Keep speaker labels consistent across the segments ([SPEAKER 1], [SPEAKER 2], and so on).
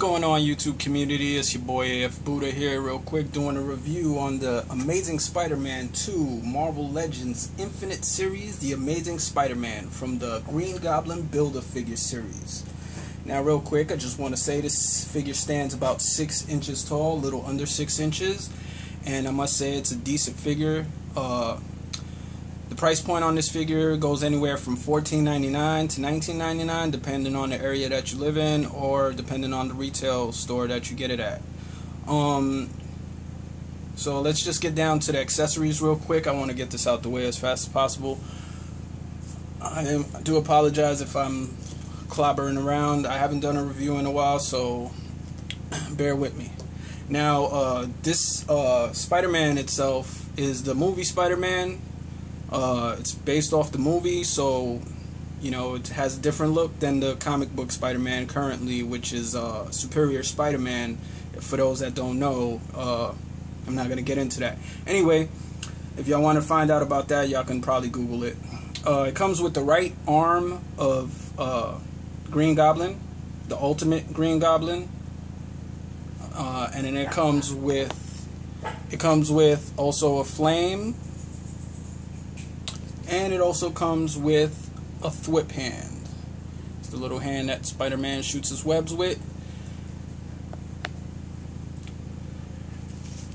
[SPEAKER 1] going on, YouTube community? It's your boy AF Buddha here, real quick, doing a review on the Amazing Spider-Man 2 Marvel Legends Infinite Series, The Amazing Spider-Man from the Green Goblin Build-A-Figure series. Now, real quick, I just want to say this figure stands about 6 inches tall, a little under 6 inches, and I must say it's a decent figure. The price point on this figure goes anywhere from $14.99 to $19.99, depending on the area that you live in or depending on the retail store that you get it at. So let's just get down to the accessories real quick. I want to get this out the way as fast as possible. I do apologize if I'm clobbering around. I haven't done a review in a while, so bear with me. Now, this Spider-Man itself is the movie Spider-Man. It's based off the movie, so you know it has a different look than the comic book Spider-Man currently, which is Superior Spider-Man. For those that don't know, I'm not gonna get into that. Anyway, if y'all want to find out about that, y'all can probably Google it. It comes with the right arm of Green Goblin, the Ultimate Green Goblin, and then it comes with also a flame. And it also comes with a thwip hand. It's the little hand that Spider-Man shoots his webs with.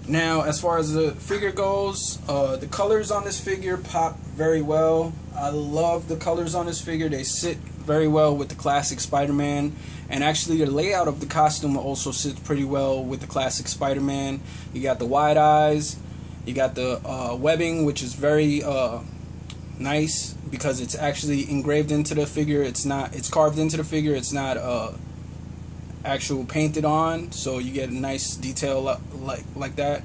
[SPEAKER 1] Now, as far as the figure goes, the colors on this figure pop very well. I love the colors on this figure. They sit very well with the classic Spider-Man. And actually, the layout of the costume also sits pretty well with the classic Spider-Man. You got the wide eyes. You got the webbing, which is very nice because it's actually engraved into the figure. It's carved into the figure. It's not actual painted on, so you get a nice detail like that.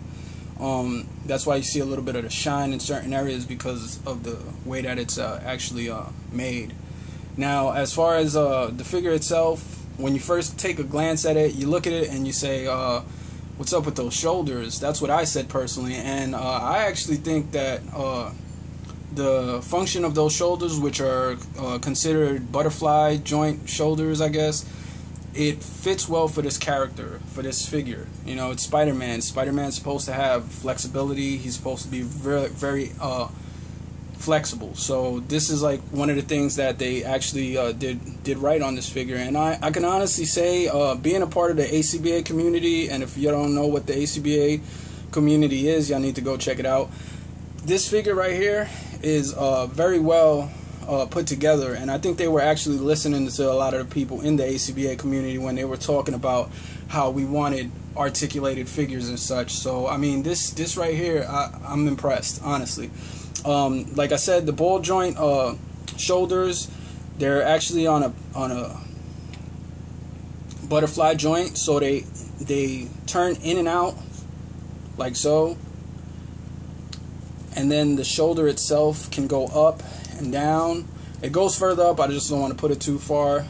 [SPEAKER 1] That's why you see a little bit of the shine in certain areas because of the way that it's actually made. Now, as far as the figure itself, when you first take a glance at it, you look at it and you say, what's up with those shoulders? That's what I said personally, and I actually think that the function of those shoulders, which are considered butterfly joint shoulders, I guess, it fits well for this character, for this figure. You know, it's Spider-Man. Spider-Man's supposed to have flexibility. He's supposed to be very, very flexible. So this is like one of the things that they actually did right on this figure. And I can honestly say, being a part of the ACBA community, and if you don't know what the ACBA community is, y'all need to go check it out. This figure right here is very well put together, and I think they were actually listening to a lot of the people in the ACBA community when they were talking about how we wanted articulated figures and such. So I mean, this right here, I'm impressed, honestly. Like I said, the ball joint shoulders, they're actually on a butterfly joint, so they turn in and out like so. And then the shoulder itself can go up and down. It goes further up, I just don't want to put it too far.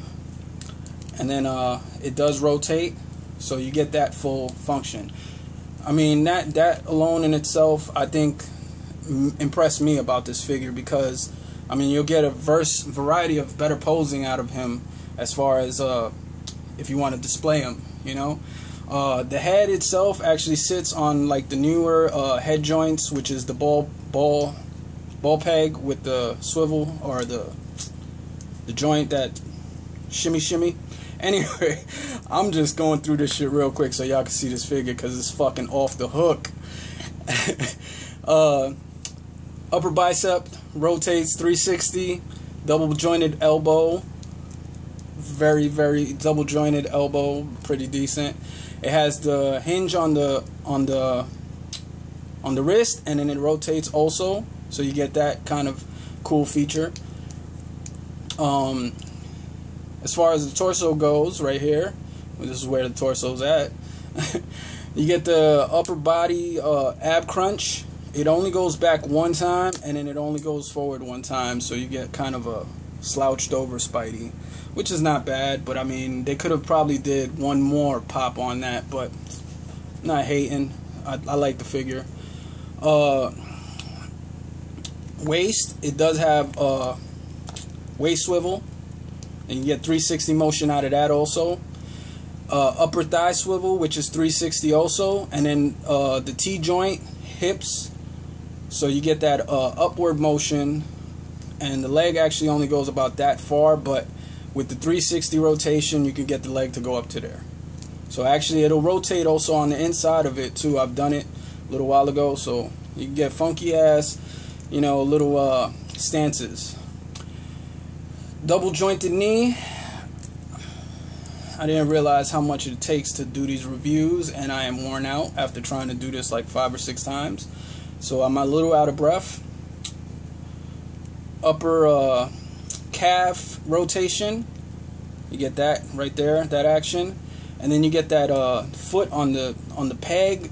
[SPEAKER 1] And then it does rotate, so you get that full function. I mean, that alone in itself, I think, impressed me about this figure, because I mean, you'll get a variety of better posing out of him as far as if you want to display him, you know. The head itself actually sits on like the newer head joints, which is the ball peg with the swivel, or the joint that shimmy. Anyway, I'm just going through this shit real quick so y'all can see this figure because it's fucking off the hook. Upper bicep rotates 360, double jointed elbow, very, very double jointed elbow, pretty decent. It has the hinge on the wrist, and then it rotates also, so you get that kind of cool feature. As far as the torso goes, right here, this is where the torso's at. You get the upper body ab crunch. It only goes back one time, and then it only goes forward one time, so you get kind of a slouched over Spidey, which is not bad, but I mean, they could have probably did one more pop on that, but not hating. I like the figure. Waist, it does have waist swivel, and you get 360 motion out of that also. upper thigh swivel, which is 360 also, and then the T-joint, hips, so you get that upward motion, and the leg actually only goes about that far, but with the 360 rotation you can get the leg to go up to there. So actually it'll rotate also on the inside of it too. I've done it a little while ago, so you can get funky ass, you know, little stances. Double jointed knee. I didn't realize how much it takes to do these reviews, and I am worn out after trying to do this like 5 or 6 times. So I'm a little out of breath. Upper calf rotation. You get that right there, that action. And then you get that foot on the peg,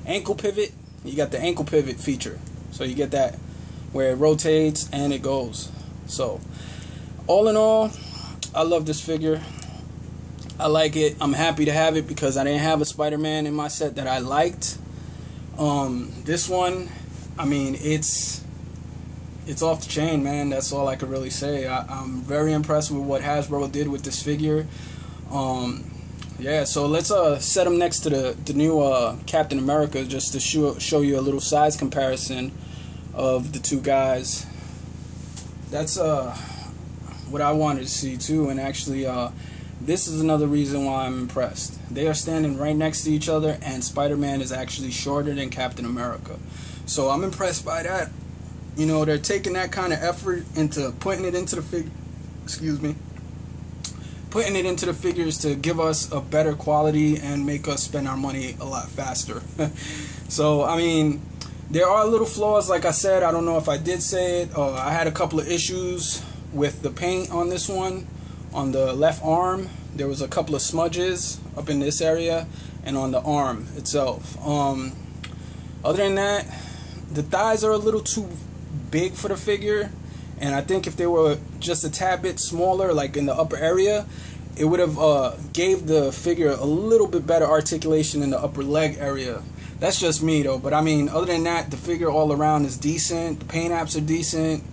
[SPEAKER 1] ankle pivot. You got the ankle pivot feature. So you get that where it rotates and it goes. So all in all, I love this figure. I like it. I'm happy to have it because I didn't have a Spider-Man in my set that I liked. This one, I mean, it's off the chain, man. That's all I could really say. I'm very impressed with what Hasbro did with this figure. Yeah, so let's set them next to the new Captain America just to show you a little size comparison of the two guys. That's what I wanted to see too, and actually this is another reason why I'm impressed. They are standing right next to each other, and Spider-Man is actually shorter than Captain America. So I'm impressed by that. You know, they're taking that kind of effort into putting it into the figure. Excuse me. Putting it into the figures to give us a better quality and make us spend our money a lot faster. So I mean, there are little flaws, like I said. I don't know if I did say it. I had a couple of issues with the paint on this one. On the left arm, there was a couple of smudges up in this area, and on the arm itself. Other than that, the thighs are a little too big for the figure, and I think if they were just a tad bit smaller, like in the upper area, it would have gave the figure a little bit better articulation in the upper leg area. That's just me though, but I mean, other than that, the figure all around is decent. The paint apps are decent.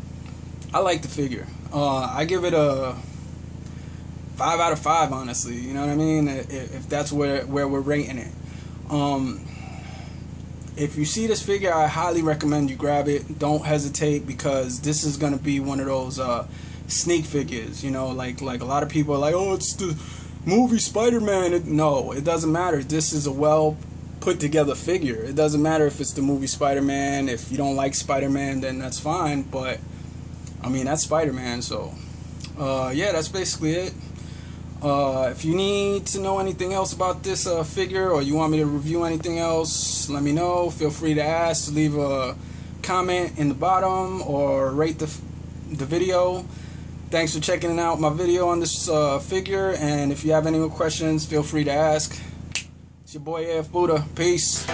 [SPEAKER 1] I like the figure. I give it a 5 out of 5, honestly. You know what I mean? If that's where we're rating it. If you see this figure, I highly recommend you grab it. Don't hesitate, because this is gonna be one of those sneak figures. You know, like a lot of people are like, oh, it's the movie Spider-Man. No, it doesn't matter. This is a well put together figure. It doesn't matter if it's the movie Spider-Man. If you don't like Spider-Man, then that's fine. But I mean, that's Spider-Man. So yeah, that's basically it. If you need to know anything else about this figure, or you want me to review anything else, let me know. Feel free to ask, leave a comment in the bottom, or rate the video. Thanks for checking out my video on this figure, and if you have any more questions, feel free to ask. It's your boy AF Buddha. Peace.